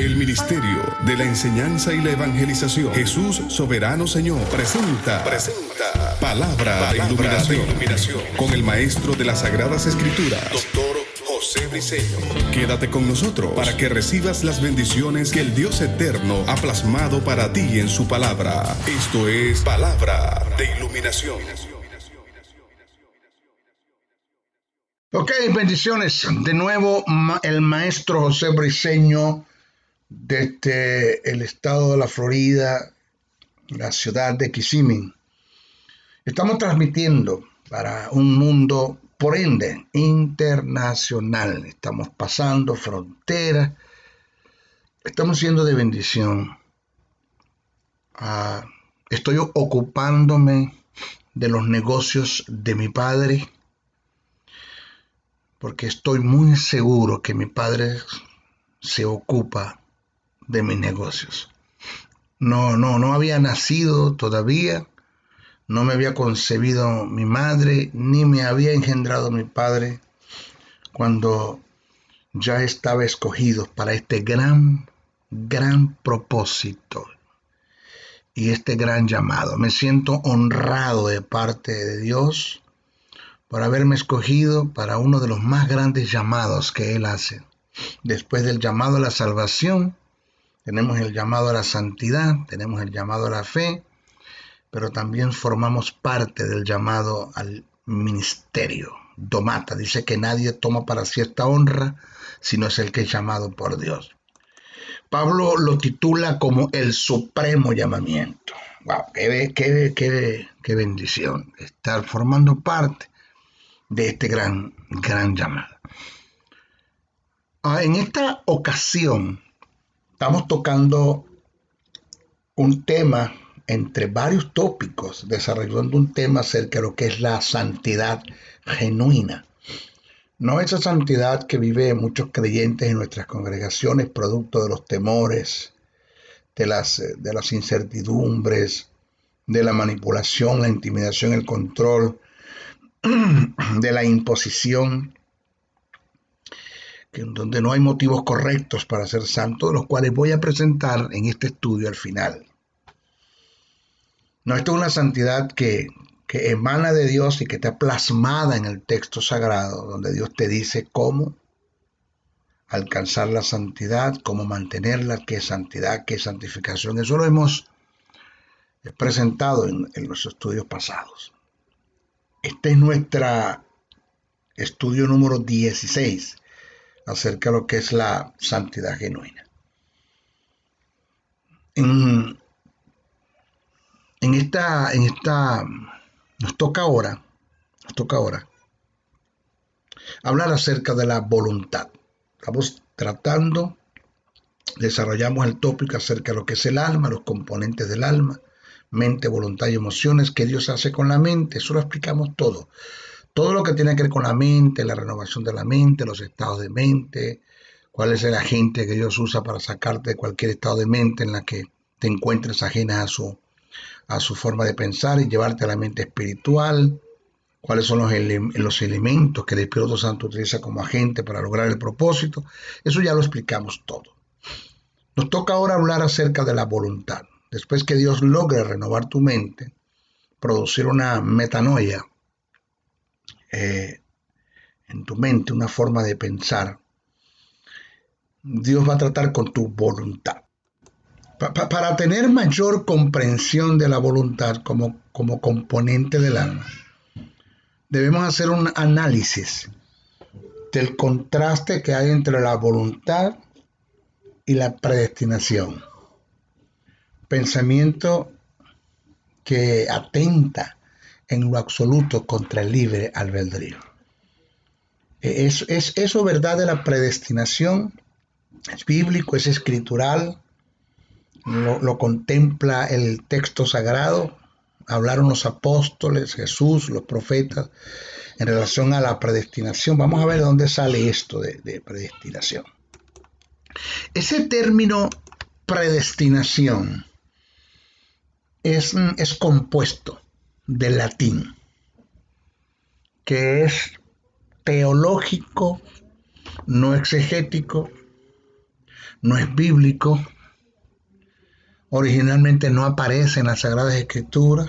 El Ministerio de la Enseñanza y la Evangelización, Jesús Soberano Señor, presenta Palabra de Iluminación con el Maestro de las Sagradas Escrituras, Dr. José Briceño. Quédate con nosotros para que recibas las bendiciones que el Dios Eterno ha plasmado para ti en su palabra. Esto es Palabra de Iluminación. Ok, bendiciones. De nuevo, el Maestro José Briceño, desde el estado de la Florida, la ciudad de Kissimmee. Estamos transmitiendo para un mundo, por ende, internacional. Estamos pasando fronteras. Estamos siendo de bendición. Estoy ocupándome de los negocios de mi padre, porque estoy muy seguro que mi padre se ocupa de mis negocios. No había nacido todavía, no me había concebido mi madre, ni me había engendrado mi padre, cuando ya estaba escogido para este gran propósito y este gran llamado. Me siento honrado de parte de Dios por haberme escogido para uno de los más grandes llamados que Él hace. Después del llamado a la salvación, tenemos el llamado a la santidad, tenemos el llamado a la fe, pero también formamos parte del llamado al ministerio. Domata dice que nadie toma para sí esta honra, sino es el que es llamado por Dios. Pablo lo titula como el supremo llamamiento. ¡Wow! ¡Qué bendición estar formando parte de este gran llamado! En esta ocasión estamos tocando un tema entre varios tópicos, desarrollando un tema acerca de lo que es la santidad genuina. No esa santidad que vive muchos creyentes en nuestras congregaciones, producto de los temores, de las incertidumbres, de la manipulación, la intimidación, el control, de la imposición, donde no hay motivos correctos para ser santo, de los cuales voy a presentar en este estudio al final. No, esto es una santidad que emana de Dios y que está plasmada en el texto sagrado, donde Dios te dice cómo alcanzar la santidad, cómo mantenerla, qué es santidad, qué es santificación. Eso lo hemos presentado en los estudios pasados. Este es nuestro estudio número 16 acerca de lo que es la santidad genuina. En esta nos toca ahora hablar acerca de la voluntad. Estamos desarrollamos el tópico acerca de lo que es el alma, los componentes del alma, mente, voluntad y emociones, qué Dios hace con la mente. Eso lo explicamos todo. Todo lo que tiene que ver con la mente, la renovación de la mente, los estados de mente, cuál es el agente que Dios usa para sacarte de cualquier estado de mente en la que te encuentres ajena a su forma de pensar y llevarte a la mente espiritual, cuáles son los elementos que el Espíritu Santo utiliza como agente para lograr el propósito. Eso ya lo explicamos todo. Nos toca ahora hablar acerca de la voluntad. Después que Dios logre renovar tu mente, producir una metanoia en tu mente, una forma de pensar, Dios va a tratar con tu voluntad. Para tener mayor comprensión de la voluntad como componente del alma, debemos hacer un análisis del contraste que hay entre la voluntad y la predestinación. Pensamiento que atenta en lo absoluto contra el libre albedrío. ¿Es eso verdad de la predestinación? Es bíblico, es escritural, lo contempla el texto sagrado. Hablaron los apóstoles, Jesús, los profetas, en relación a la predestinación. Vamos a ver de dónde sale esto de predestinación. Ese término predestinación es compuesto del latín, que es teológico, no exegético, no es bíblico, originalmente no aparece en las Sagradas Escrituras.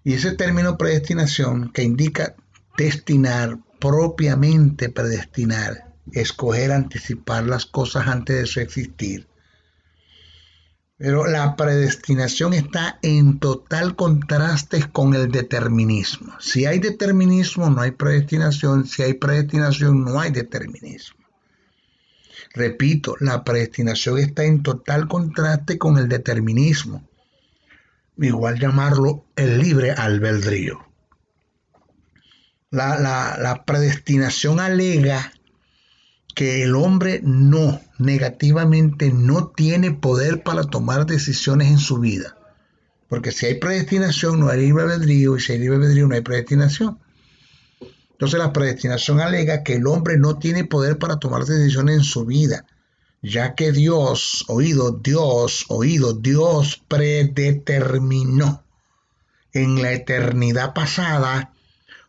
Y ese término predestinación, que indica destinar, propiamente predestinar, escoger, anticipar las cosas antes de su existir. Pero la predestinación está en total contraste con el determinismo. Si hay determinismo, no hay predestinación. Si hay predestinación, no hay determinismo. Repito, la predestinación está en total contraste con el determinismo. Igual llamarlo el libre albedrío. La predestinación alega que el hombre negativamente no tiene poder para tomar decisiones en su vida. Porque si hay predestinación, no hay libre albedrío, y si hay libre albedrío, no hay predestinación. Entonces la predestinación alega que el hombre no tiene poder para tomar decisiones en su vida, ya que Dios predeterminó en la eternidad pasada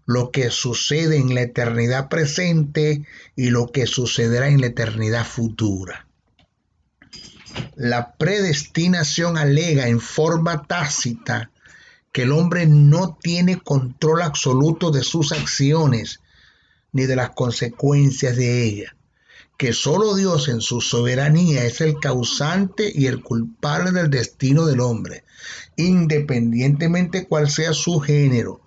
lo que sucede en la eternidad presente y lo que sucederá en la eternidad futura. La predestinación alega en forma tácita que el hombre no tiene control absoluto de sus acciones ni de las consecuencias de ellas, que solo Dios en su soberanía es el causante y el culpable del destino del hombre, independientemente cuál sea su género.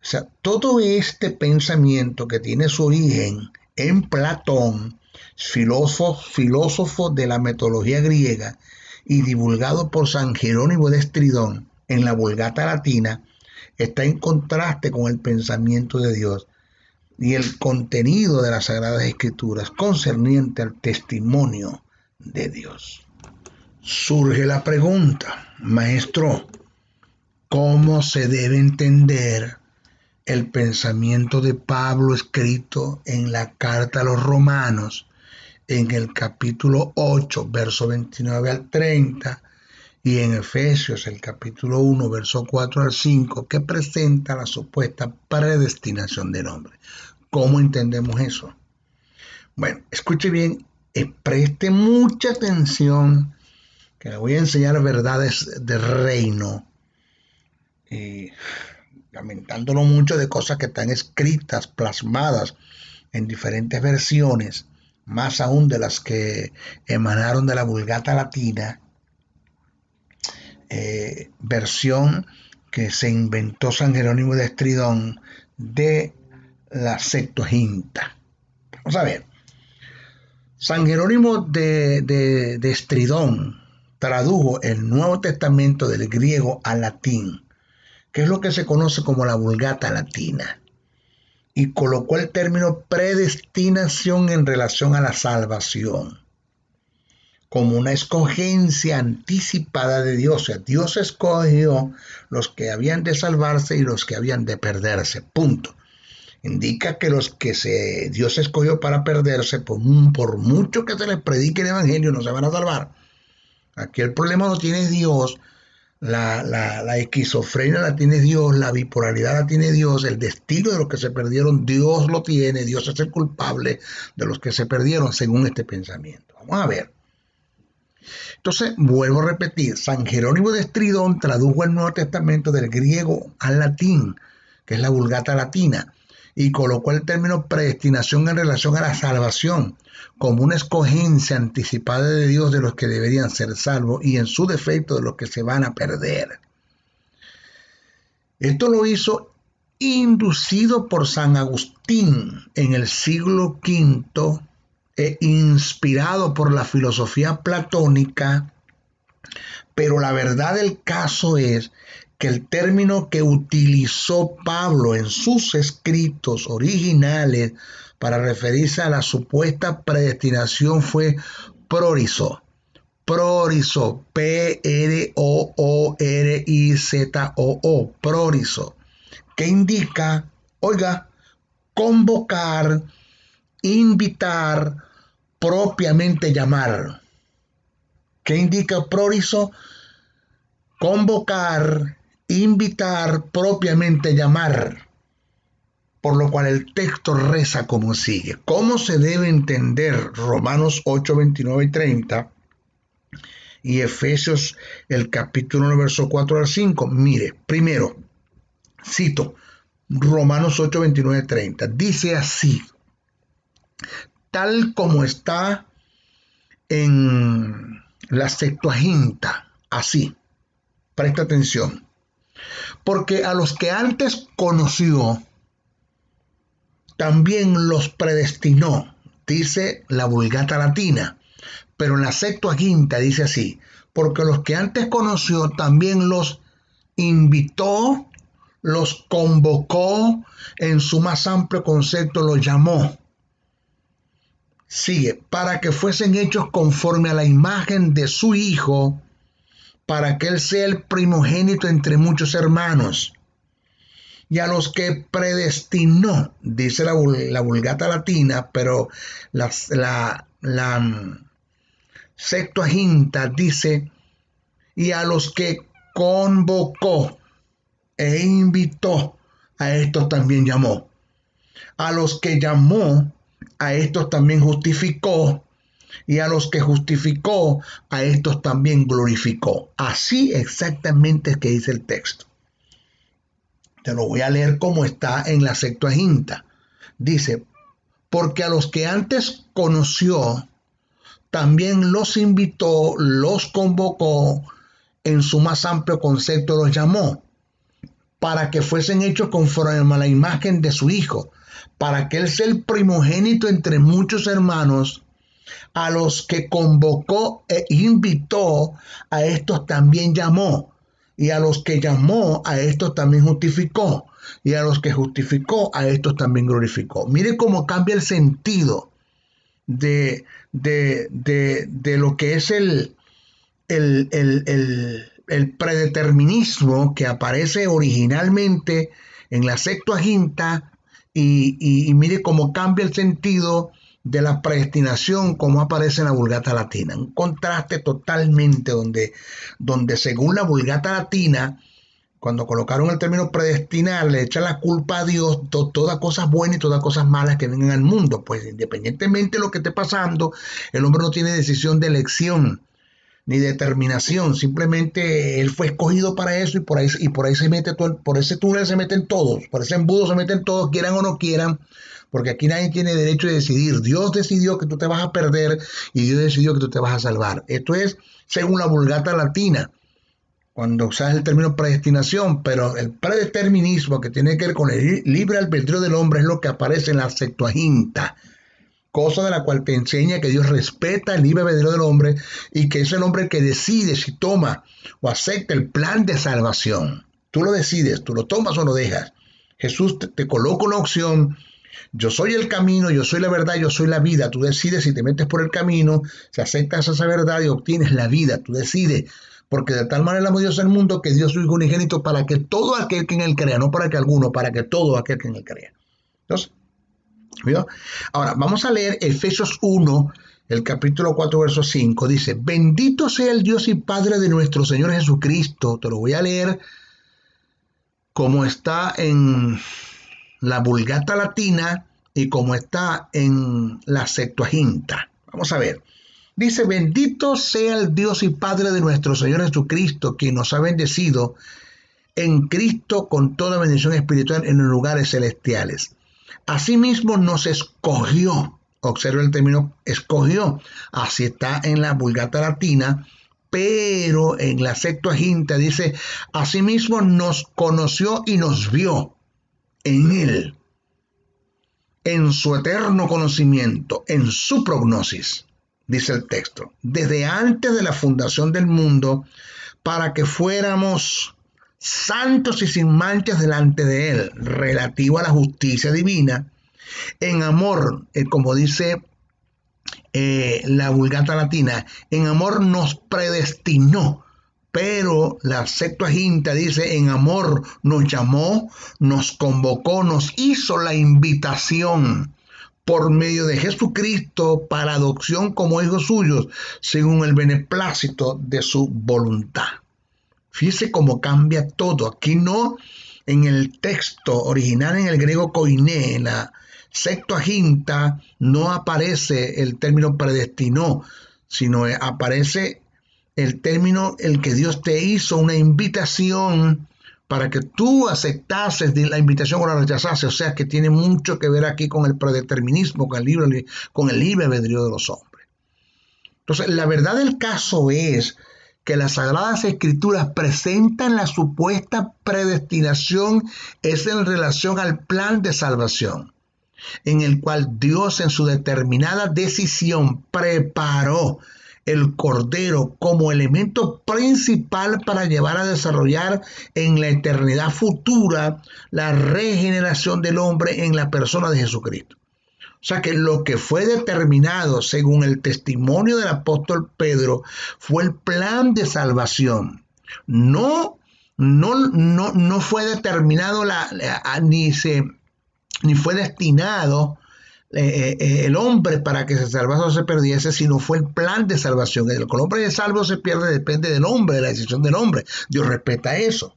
O sea, todo este pensamiento que tiene su origen en Platón, filósofo de la mitología griega, y divulgado por San Jerónimo de Estridón en la Vulgata latina, está en contraste con el pensamiento de Dios y el contenido de las Sagradas Escrituras concerniente al testimonio de Dios. Surge la pregunta, maestro, ¿cómo se debe entender el pensamiento de Pablo escrito en la carta a los Romanos, en el capítulo 8, verso 29 al 30, y en Efesios, el capítulo 1, verso 4 al 5, que presenta la supuesta predestinación del hombre? ¿Cómo entendemos eso? Bueno, escuche bien, preste mucha atención, que le voy a enseñar verdades del reino, lamentándolo mucho de cosas que están escritas, plasmadas en diferentes versiones, más aún de las que emanaron de la Vulgata latina, versión que se inventó San Jerónimo de Estridón de la Septuaginta. Vamos a ver. San Jerónimo de Estridón tradujo el Nuevo Testamento del griego al latín, que es lo que se conoce como la Vulgata latina, y colocó el término predestinación en relación a la salvación, como una escogencia anticipada de Dios. O sea, Dios escogió los que habían de salvarse y los que habían de perderse, punto. Indica que los que Dios escogió para perderse, por mucho que se les predique el evangelio, no se van a salvar. Aquí el problema lo tiene Dios, la esquizofrenia la tiene Dios, la bipolaridad la tiene Dios, el destino de los que se perdieron, Dios lo tiene, Dios es el culpable de los que se perdieron, según este pensamiento. Vamos a ver. Entonces, vuelvo a repetir, San Jerónimo de Estridón tradujo el Nuevo Testamento del griego al latín, que es la Vulgata latina, y colocó el término predestinación en relación a la salvación, como una escogencia anticipada de Dios de los que deberían ser salvos y en su defecto de los que se van a perder. Esto lo hizo inducido por San Agustín en el siglo V e inspirado por la filosofía platónica, pero la verdad del caso es que el término que utilizó Pablo en sus escritos originales para referirse a la supuesta predestinación fue prorizo, P-R-O-O-R-I-Z-O-O, prorizo, que indica, oiga, convocar, invitar, propiamente llamar. ¿Qué indica prorizo? Convocar, invitar, propiamente llamar. Por lo cual el texto reza como sigue. ¿Cómo se debe entender Romanos 8, 29 y 30 y Efesios el capítulo 1, verso 4 al 5? Mire, primero, cito Romanos 8, 29 y 30. Dice así, tal como está en la Septuaginta, así, presta atención. Porque a los que antes conoció, también los predestinó, dice la Vulgata Latina, pero en la Septuaginta dice así, porque los que antes conoció también los invitó, los convocó, en su más amplio concepto los llamó. Sigue, para que fuesen hechos conforme a la imagen de su Hijo, para que Él sea el primogénito entre muchos hermanos. Y a los que predestinó, dice la Vulgata Latina, pero la Septuaginta dice, y a los que convocó e invitó, a estos también llamó. A los que llamó, a estos también justificó. Y a los que justificó, a estos también glorificó. Así exactamente es que dice el texto. Te lo voy a leer como está en la Septuaginta. Dice, porque a los que antes conoció, también los invitó, los convocó, en su más amplio concepto los llamó, para que fuesen hechos conforme a la imagen de su Hijo, para que Él sea el primogénito entre muchos hermanos. A los que convocó e invitó, a estos también llamó. Y a los que llamó, a estos también justificó. Y a los que justificó, a estos también glorificó. Mire cómo cambia el sentido de lo que es el predeterminismo que aparece originalmente en la Septuaginta y mire cómo cambia el sentido de la predestinación como aparece en la Vulgata Latina. Un contraste totalmente donde según la Vulgata Latina, cuando colocaron el término predestinar, le echan la culpa a Dios todas cosas buenas y todas cosas malas que vengan al mundo. Pues independientemente de lo que esté pasando, el hombre no tiene decisión de elección ni determinación, simplemente él fue escogido para eso y por ahí se mete todo, por ese túnel se meten todos, por ese embudo se meten todos, quieran o no quieran, porque aquí nadie tiene derecho de decidir. Dios decidió que tú te vas a perder y Dios decidió que tú te vas a salvar. Esto es según la Vulgata Latina, cuando usas el término predestinación, pero el predeterminismo que tiene que ver con el libre albedrío del hombre es lo que aparece en la Septuaginta, cosa de la cual te enseña que Dios respeta el libre albedrío del hombre y que es el hombre el que decide si toma o acepta el plan de salvación. Tú lo decides, tú lo tomas o lo dejas. Jesús te coloca una opción. Yo soy el camino, yo soy la verdad, yo soy la vida. Tú decides si te metes por el camino, si aceptas esa verdad y obtienes la vida. Tú decides, porque de tal manera amó Dios al mundo que dio su Hijo unigénito para que todo aquel que en él crea, no para que alguno, para que todo aquel que en él crea. Entonces, ¿vio? Ahora, vamos a leer Efesios 1, el capítulo 4, verso 5. Dice, bendito sea el Dios y Padre de nuestro Señor Jesucristo. Te lo voy a leer como está en la Vulgata Latina y como está en la Septuaginta. Vamos a ver. Dice, bendito sea el Dios y Padre de nuestro Señor Jesucristo, quien nos ha bendecido en Cristo con toda bendición espiritual en los lugares celestiales. Asimismo nos escogió, observa el término escogió, así está en la Vulgata Latina, pero en la Septuaginta dice, asimismo nos conoció y nos vio en Él, en su eterno conocimiento, en su prognosis, dice el texto, desde antes de la fundación del mundo, para que fuéramos santos y sin manchas delante de Él, relativo a la justicia divina, en amor, como dice la Vulgata Latina, en amor nos predestinó, pero la Septuaginta dice, en amor nos llamó, nos convocó, nos hizo la invitación por medio de Jesucristo para adopción como hijos suyos, según el beneplácito de su voluntad. Fíjese cómo cambia todo. Aquí no En el texto original, en el griego koiné, en la Septuaginta, no aparece el término predestinó, sino aparece el término el que Dios te hizo una invitación para que tú aceptases la invitación o la rechazases. O sea que tiene mucho que ver aquí con el predeterminismo, con el libre albedrío de los hombres. Entonces, la verdad del caso es que las Sagradas Escrituras presentan la supuesta predestinación es en relación al plan de salvación, en el cual Dios en su determinada decisión preparó el Cordero como elemento principal para llevar a desarrollar en la eternidad futura la regeneración del hombre en la persona de Jesucristo. O sea que lo que fue determinado según el testimonio del apóstol Pedro fue el plan de salvación. No fue determinado ni fue destinado el hombre para que se salvase o se perdiese, sino fue el plan de salvación. El que el hombre es salvo o se pierde depende del hombre, de la decisión del hombre. Dios respeta eso.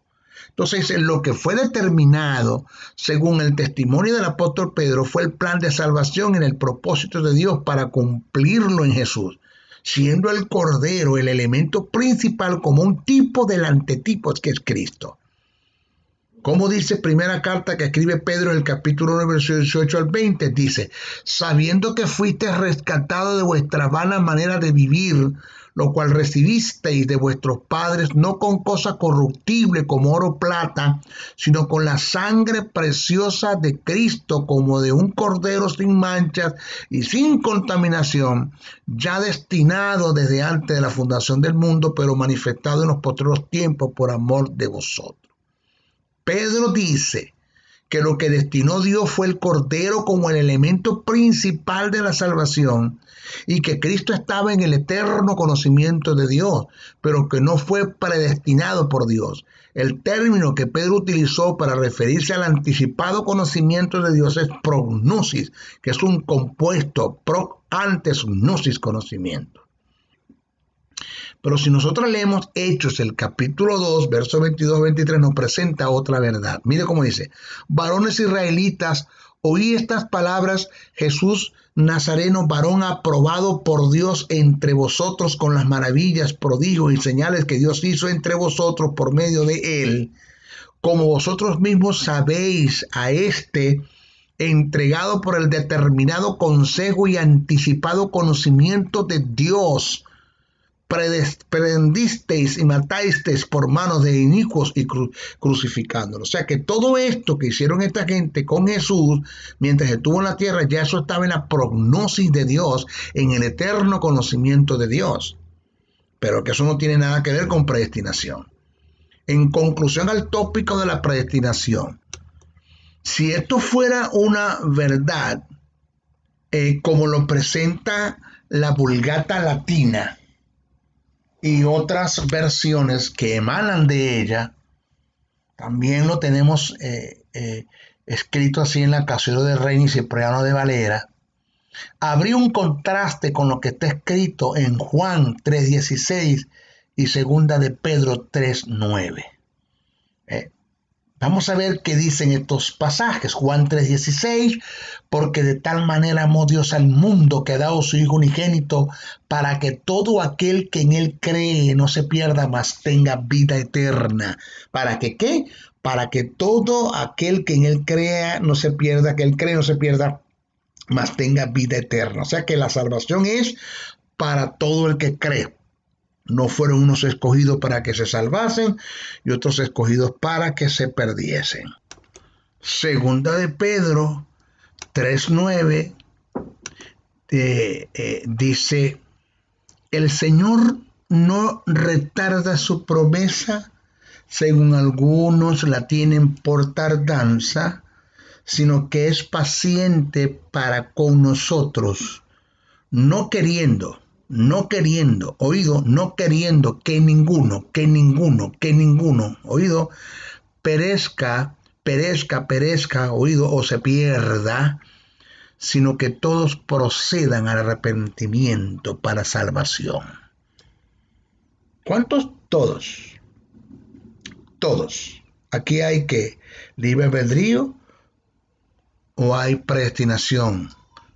Entonces, lo que fue determinado, según el testimonio del apóstol Pedro, fue el plan de salvación en el propósito de Dios para cumplirlo en Jesús, siendo el Cordero el elemento principal como un tipo del antetipo que es Cristo. Como dice primera carta que escribe Pedro en el capítulo 1, versos 18 al 20, dice, sabiendo que fuisteis rescatados de vuestra vana manera de vivir, lo cual recibisteis de vuestros padres, no con cosa corruptible como oro o plata, sino con la sangre preciosa de Cristo, como de un cordero sin manchas y sin contaminación, ya destinado desde antes de la fundación del mundo, pero manifestado en los postreros tiempos por amor de vosotros. Pedro dice que lo que destinó Dios fue el Cordero como el elemento principal de la salvación y que Cristo estaba en el eterno conocimiento de Dios, pero que no fue predestinado por Dios. El término que Pedro utilizó para referirse al anticipado conocimiento de Dios es prognosis, que es un compuesto pro antes gnosis, conocimiento. Pero si nosotros leemos Hechos, el capítulo 2, versos 22-23, nos presenta otra verdad. Mire cómo dice, varones israelitas, oí estas palabras, Jesús Nazareno, varón aprobado por Dios entre vosotros con las maravillas, prodigios y señales que Dios hizo entre vosotros por medio de él, como vosotros mismos sabéis, a este entregado por el determinado consejo y anticipado conocimiento de Dios, prendisteis y matasteis por manos de inicuos y crucificándolos. O sea que todo esto que hicieron esta gente con Jesús mientras estuvo en la tierra, ya eso estaba en la prognosis de Dios, en el eterno conocimiento de Dios. Pero que eso no tiene nada que ver con predestinación. En conclusión al tópico de la predestinación, si esto fuera una verdad, como lo presenta la Vulgata Latina, y otras versiones que emanan de ella, también lo tenemos escrito así en la Casiodoro de Reina y Cipriano de Valera, habría un contraste con lo que está escrito en Juan 3:16 y segunda de Pedro 3:9. Vamos a ver qué dicen estos pasajes. Juan 3:16, porque de tal manera amó Dios al mundo que ha dado su Hijo unigénito para que todo aquel que en él cree no se pierda, mas tenga vida eterna. ¿Para que qué? Para que todo aquel que en él crea no se pierda, que él cree no se pierda, mas tenga vida eterna. O sea que la salvación es para todo el que cree. No fueron unos escogidos para que se salvasen y otros escogidos para que se perdiesen. Segunda de Pedro 3:9 dice, el Señor no retarda su promesa, según algunos la tienen por tardanza, sino que es paciente para con nosotros, no queriendo, que ninguno, oído, perezca, oído, o se pierda, sino que todos procedan al arrepentimiento para salvación. ¿Cuántos? Todos. Aquí hay que libre albedrío o hay predestinación.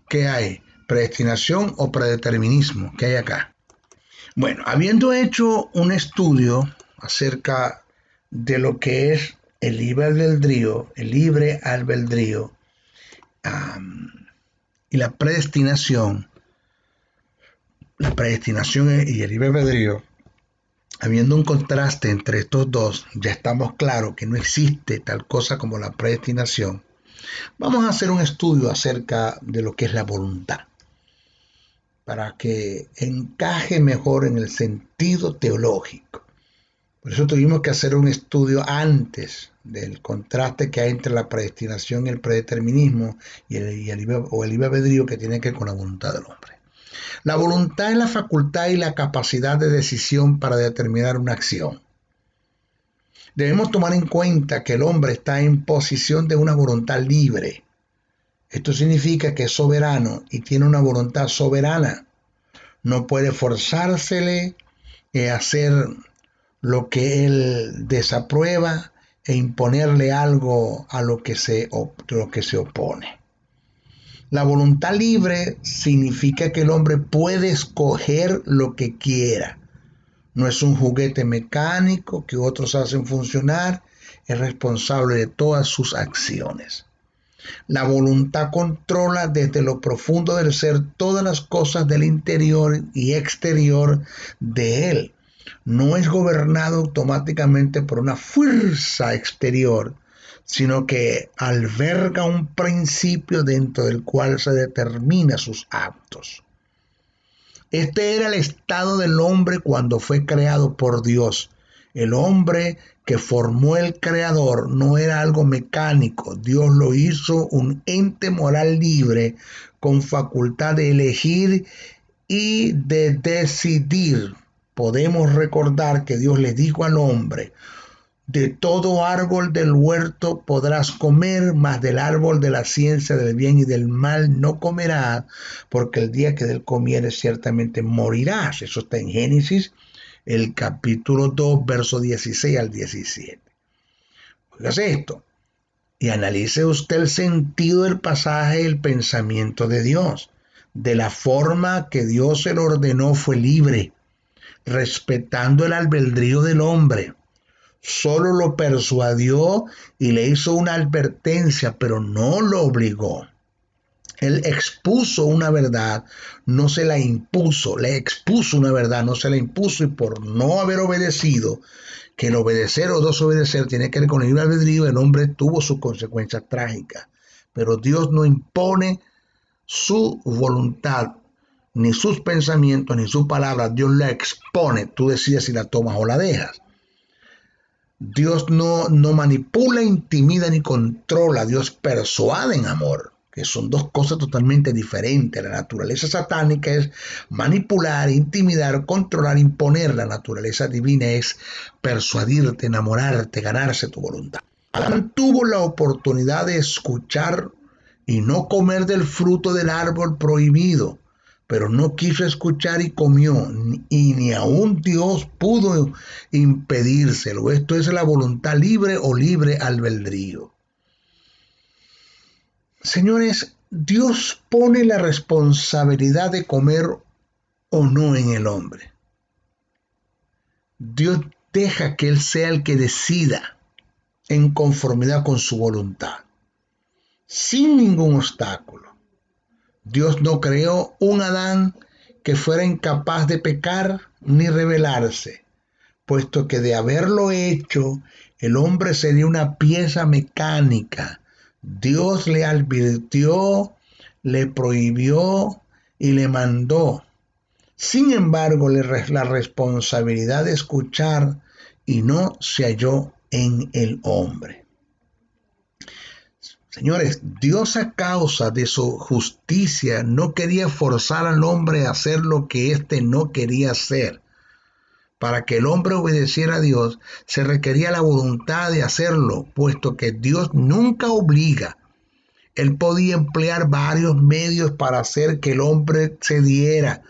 ¿Qué hay? ¿Predestinación o predeterminismo? ¿Qué hay acá? Bueno, habiendo hecho un estudio acerca de lo que es el libre albedrío y la predestinación y el libre albedrío, habiendo un contraste entre estos dos, ya estamos claros que no existe tal cosa como la predestinación. Vamos a hacer un estudio acerca de lo que es la voluntad, para que encaje mejor en el sentido teológico. Por eso tuvimos que hacer un estudio antes del contraste que hay entre la predestinación y el predeterminismo y el libre albedrío, que tiene que ver con la voluntad del hombre. La voluntad es la facultad y la capacidad de decisión para determinar una acción. Debemos tomar en cuenta que el hombre está en posición de una voluntad libre. Esto significa que es soberano y tiene una voluntad soberana. No puede forzársele a hacer lo que él desaprueba e imponerle algo a lo que se opone. La voluntad libre significa que el hombre puede escoger lo que quiera. No es un juguete mecánico que otros hacen funcionar, es responsable de todas sus acciones. La voluntad controla desde lo profundo del ser todas las cosas del interior y exterior de él. No es gobernado automáticamente por una fuerza exterior, sino que alberga un principio dentro del cual se determina sus actos. Este era el estado del hombre cuando fue creado por Dios. El hombre que formó el Creador no era algo mecánico. Dios lo hizo un ente moral libre con facultad de elegir y de decidir. Podemos recordar que Dios le dijo al hombre: de todo árbol del huerto podrás comer, mas del árbol de la ciencia del bien y del mal no comerás, porque el día que de él comieres ciertamente morirás. Eso está en Génesis, el capítulo 2, verso 16 al 17. Oígase esto y analice usted el sentido del pasaje, el pensamiento de Dios. De la forma que Dios se lo ordenó fue libre, respetando el albedrío del hombre. Solo lo persuadió y le hizo una advertencia, pero no lo obligó. Él expuso una verdad, no se la impuso. Le expuso una verdad, no se la impuso, y por no haber obedecido, que el obedecer o desobedecer tiene que ver con el libre albedrío, el hombre tuvo sus consecuencias trágicas. Pero Dios no impone su voluntad, ni sus pensamientos, ni sus palabras. Dios la expone. Tú decides si la tomas o la dejas. Dios no manipula, intimida ni controla. Dios persuade en amor, que son dos cosas totalmente diferentes. La naturaleza satánica es manipular, intimidar, controlar, imponer. La naturaleza divina es persuadirte, enamorarte, ganarse tu voluntad. Adán tuvo la oportunidad de escuchar y no comer del fruto del árbol prohibido, pero no quiso escuchar y comió, y ni aun Dios pudo impedírselo. Esto es la voluntad libre o libre albedrío. Señores, Dios pone la responsabilidad de comer o no en el hombre. Dios deja que Él sea el que decida en conformidad con su voluntad, sin ningún obstáculo. Dios no creó un Adán que fuera incapaz de pecar ni rebelarse, puesto que de haberlo hecho, el hombre sería una pieza mecánica. Dios le advirtió, le prohibió y le mandó. Sin embargo, la responsabilidad de escuchar y no se halló en el hombre. Señores, Dios, a causa de su justicia, no quería forzar al hombre a hacer lo que éste no quería hacer. Para que el hombre obedeciera a Dios, se requería la voluntad de hacerlo, puesto que Dios nunca obliga. Él podía emplear varios medios para hacer que el hombre cediera,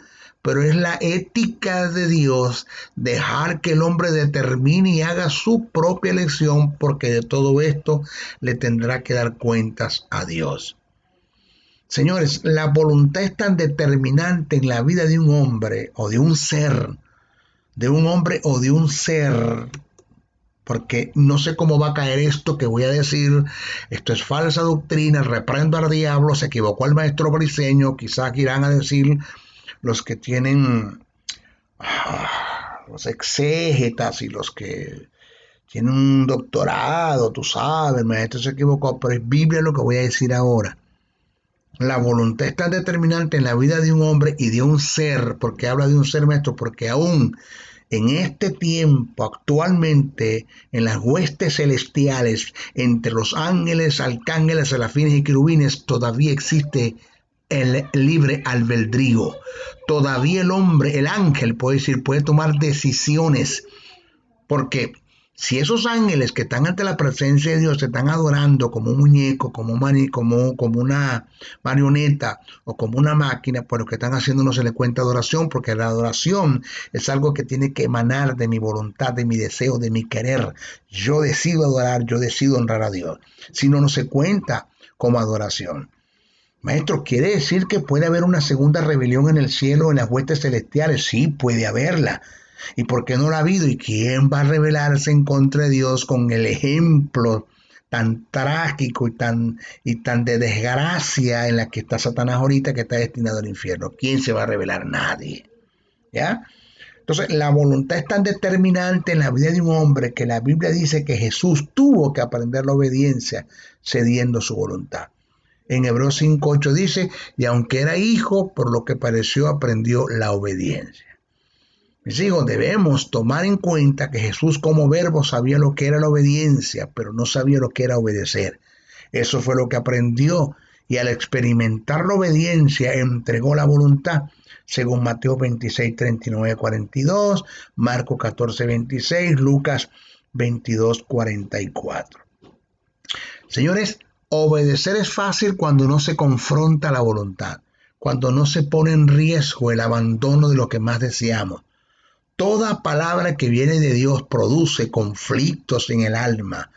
pero es la ética de Dios, dejar que el hombre determine y haga su propia elección, porque de todo esto le tendrá que dar cuentas a Dios. Señores, la voluntad es tan determinante en la vida de un hombre o de un ser, porque no sé cómo va a caer esto que voy a decir. Esto es falsa doctrina, reprendo al diablo, se equivocó el maestro Briceño. Quizás irán a decir los que tienen los exégetas y los que tienen un doctorado, tú sabes, el maestro se equivocó, pero es Biblia lo que voy a decir ahora. La voluntad es tan determinante en la vida de un hombre y de un ser, porque habla de un ser, maestro, porque aún en este tiempo, actualmente, en las huestes celestiales, entre los ángeles, arcángeles, serafines y querubines, todavía existe el libre albedrío. Todavía el hombre, el ángel, puede tomar decisiones, porque si esos ángeles que están ante la presencia de Dios se están adorando como un muñeco, como una marioneta o como una máquina, pues lo que están haciendo no se le cuenta adoración, porque la adoración es algo que tiene que emanar de mi voluntad, de mi deseo, de mi querer. Yo decido adorar, yo decido honrar a Dios. Si no, no se cuenta como adoración. Maestro, ¿quiere decir que puede haber una segunda rebelión en el cielo, en las huestes celestiales? Sí, puede haberla. ¿Y por qué no la ha habido? ¿Y quién va a rebelarse en contra de Dios con el ejemplo tan trágico y tan de desgracia en la que está Satanás ahorita, que está destinado al infierno? ¿Quién se va a rebelar? Nadie. ¿Ya? Entonces, la voluntad es tan determinante en la vida de un hombre que la Biblia dice que Jesús tuvo que aprender la obediencia cediendo su voluntad. En Hebreos 5:8 dice, y aunque era hijo, por lo que pareció aprendió la obediencia. Mis hijos, debemos tomar en cuenta que Jesús como verbo sabía lo que era la obediencia, pero no sabía lo que era obedecer. Eso fue lo que aprendió, y al experimentar la obediencia entregó la voluntad, según Mateo 26, 39, 42, Marcos 14, 26, Lucas 22, 44. Señores, obedecer es fácil cuando no se confronta la voluntad, cuando no se pone en riesgo el abandono de lo que más deseamos. Toda palabra que viene de Dios produce conflictos en el alma,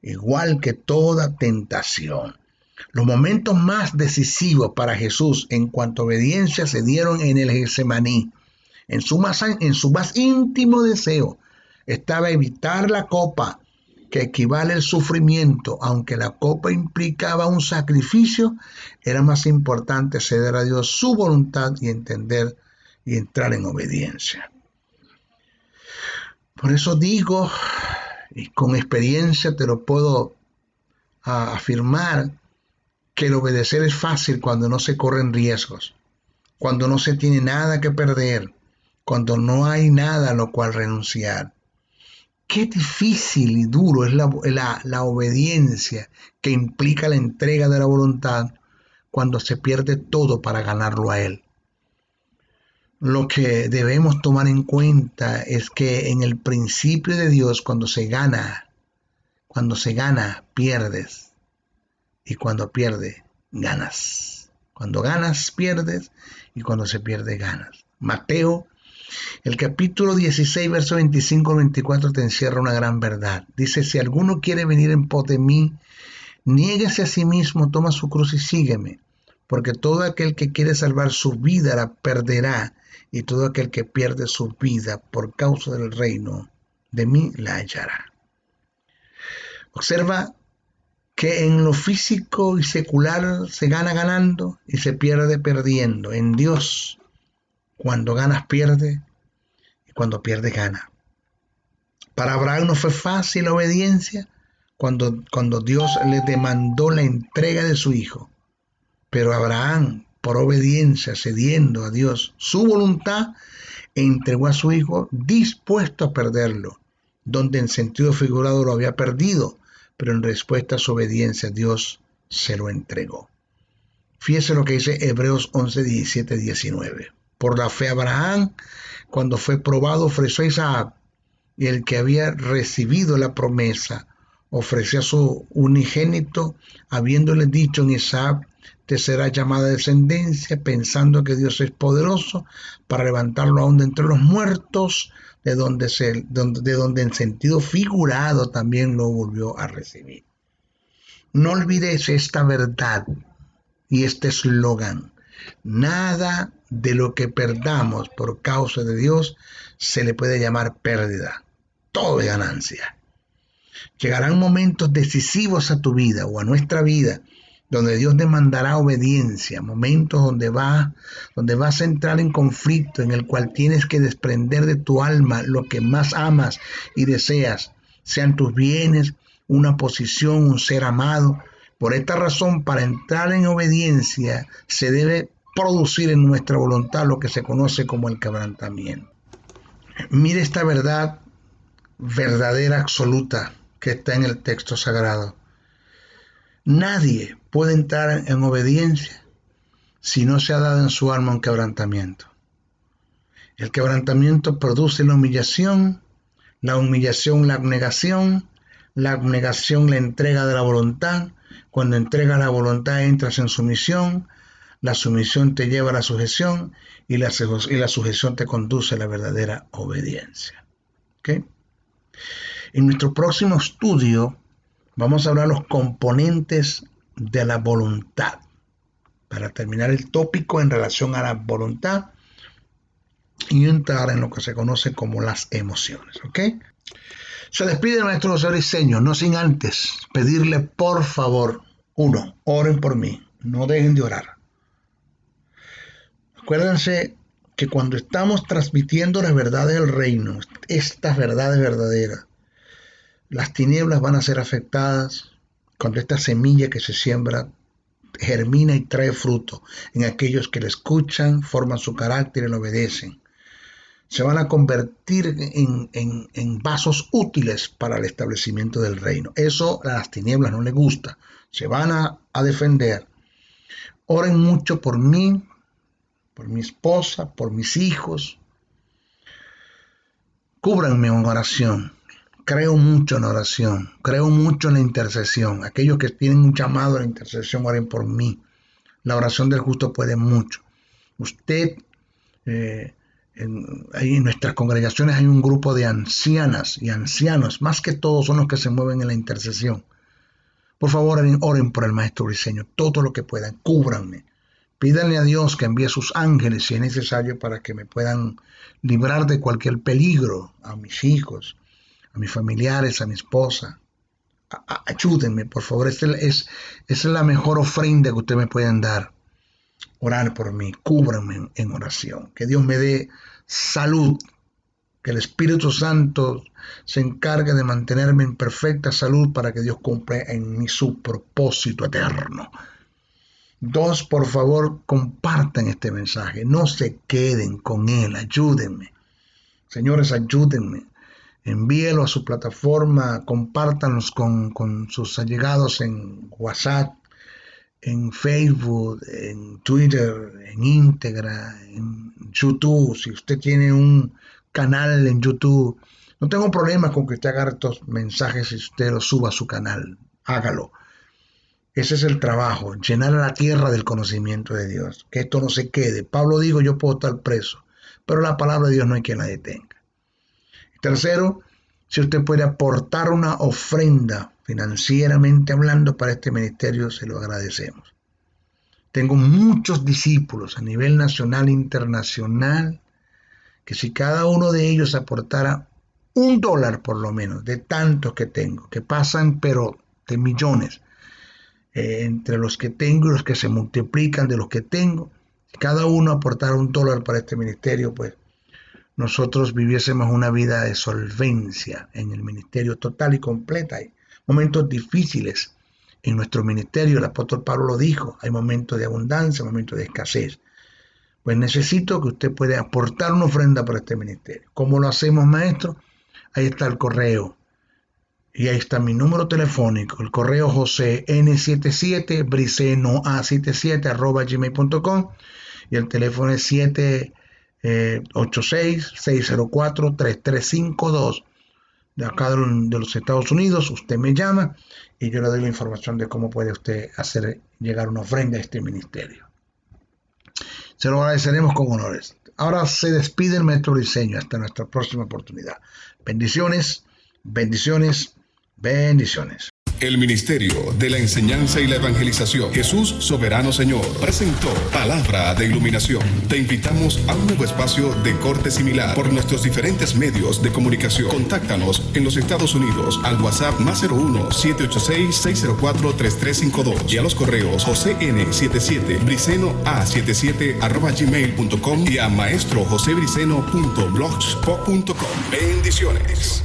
igual que toda tentación. Los momentos más decisivos para Jesús en cuanto a obediencia se dieron en el Getsemaní. En su más íntimo deseo estaba evitar la copa, que equivale al sufrimiento. Aunque la copa implicaba un sacrificio, era más importante ceder a Dios su voluntad y entender y entrar en obediencia. Por eso digo, y con experiencia te lo puedo afirmar, que el obedecer es fácil cuando no se corren riesgos, cuando no se tiene nada que perder, cuando no hay nada a lo cual renunciar. Qué difícil y duro es la obediencia que implica la entrega de la voluntad cuando se pierde todo para ganarlo a Él. Lo que debemos tomar en cuenta es que en el principio de Dios, cuando se gana, pierdes. Y cuando pierdes, ganas. Cuando ganas, pierdes. Y cuando se pierde, ganas. Mateo, el capítulo 16, verso 25 al 24, te encierra una gran verdad. Dice, si alguno quiere venir en pos de mí, niéguese a sí mismo, toma su cruz y sígueme. Porque todo aquel que quiere salvar su vida la perderá. Y todo aquel que pierde su vida por causa del reino de mí la hallará. Observa que en lo físico y secular se gana ganando y se pierde perdiendo. En Dios, cuando ganas pierde y cuando pierdes gana. Para Abraham no fue fácil la obediencia cuando Dios le demandó la entrega de su hijo. Pero Abraham, por obediencia, cediendo a Dios su voluntad, entregó a su hijo dispuesto a perderlo, donde en sentido figurado lo había perdido, pero en respuesta a su obediencia Dios se lo entregó. Fíjese lo que dice Hebreos 11, 17, 19. Por la fe Abraham, cuando fue probado, ofreció a Isaac, y el que había recibido la promesa ofreció a su unigénito, habiéndole dicho en Isaac, te será llamada descendencia, pensando que Dios es poderoso para levantarlo aún de entre los muertos, de donde en sentido figurado también lo volvió a recibir. No olvides esta verdad y este eslogan: nada de lo que perdamos por causa de Dios se le puede llamar pérdida, todo es ganancia. Llegarán momentos decisivos a tu vida o a nuestra vida donde Dios demandará obediencia, momentos donde vas a entrar en conflicto, en el cual tienes que desprender de tu alma lo que más amas y deseas, sean tus bienes, una posición, un ser amado. Por esta razón, para entrar en obediencia, se debe producir en nuestra voluntad lo que se conoce como el quebrantamiento. Mire esta verdad verdadera, absoluta, que está en el texto sagrado. Nadie puede entrar en obediencia si no se ha dado en su alma un quebrantamiento. El quebrantamiento produce la humillación la abnegación, la abnegación la entrega de la voluntad. Cuando entregas la voluntad entras en sumisión, la sumisión te lleva a la sujeción y la sujeción te conduce a la verdadera obediencia. ¿Okay? En nuestro próximo estudio vamos a hablar de los componentes de la voluntad, para terminar el tópico en relación a la voluntad y entrar en lo que se conoce como las emociones. ¿Ok? Se despide el maestro José Briceño, no sin antes pedirle, por favor, oren por mí, no dejen de orar. Acuérdense que cuando estamos transmitiendo las verdades del reino, estas verdades verdaderas, las tinieblas van a ser afectadas cuando esta semilla que se siembra germina y trae fruto en aquellos que le escuchan, forman su carácter y le obedecen. Se van a convertir en vasos útiles para el establecimiento del reino. Eso a las tinieblas no les gusta. Se van a defender. Oren mucho por mí, por mi esposa, por mis hijos. Cúbranme en oración. Creo mucho en oración, creo mucho en la intercesión. Aquellos que tienen un llamado a la intercesión, oren por mí. La oración del justo puede mucho. Usted, ahí en nuestras congregaciones hay un grupo de ancianas y ancianos, más que todos son los que se mueven en la intercesión. Por favor, oren por el maestro Briceño, todo lo que puedan, cúbranme. Pídanle a Dios que envíe sus ángeles si es necesario para que me puedan librar de cualquier peligro, a mis hijos, a mis familiares, a mi esposa. Ayúdenme, por favor. Esa es la mejor ofrenda que ustedes me pueden dar. Orar por mí, cúbranme en oración. Que Dios me dé salud. Que el Espíritu Santo se encargue de mantenerme en perfecta salud para que Dios cumpla en mí su propósito eterno. 2, por favor, compartan este mensaje. No se queden con él. Ayúdenme. Señores, ayúdenme. Envíelo a su plataforma, compártanlos con sus allegados en WhatsApp, en Facebook, en Twitter, en Íntegra, en YouTube. Si usted tiene un canal en YouTube, no tengo problema con que usted agarre estos mensajes y usted los suba a su canal. Hágalo. Ese es el trabajo, llenar a la tierra del conocimiento de Dios. Que esto no se quede. Pablo dijo, yo puedo estar preso, pero la palabra de Dios no hay quien la detenga. 3, si usted puede aportar una ofrenda financieramente hablando para este ministerio, se lo agradecemos. Tengo muchos discípulos a nivel nacional e internacional que si cada uno de ellos aportara $1 por lo menos, de tantos que tengo, que pasan pero de millones, entre los que tengo y los que se multiplican de los que tengo, si cada uno aportara $1 para este ministerio, pues nosotros viviésemos una vida de solvencia en el ministerio total y completa. Hay momentos difíciles en nuestro ministerio, el apóstol Pablo lo dijo, hay momentos de abundancia, momentos de escasez. Pues necesito que usted pueda aportar una ofrenda para este ministerio. ¿Cómo lo hacemos, maestro? Ahí está el correo. Y ahí está mi número telefónico, el correo José N77, bricenoa77 @gmail.com y el teléfono es 786-604-3352. de acá de los Estados Unidos, usted me llama y yo le doy la información de cómo puede usted hacer llegar una ofrenda a este ministerio. Se lo agradeceremos con honores. Ahora se despide el maestro Briceño hasta nuestra próxima oportunidad. Bendiciones, bendiciones, bendiciones. El Ministerio de la Enseñanza y la Evangelización, Jesús Soberano Señor, presentó Palabra de Iluminación. Te invitamos a un nuevo espacio de corte similar por nuestros diferentes medios de comunicación. Contáctanos en los Estados Unidos al WhatsApp +01 786 604 3352 y a los correos jocn77briceno@gmail.com y a maestrojosebriceno.blogspot.com. Bendiciones.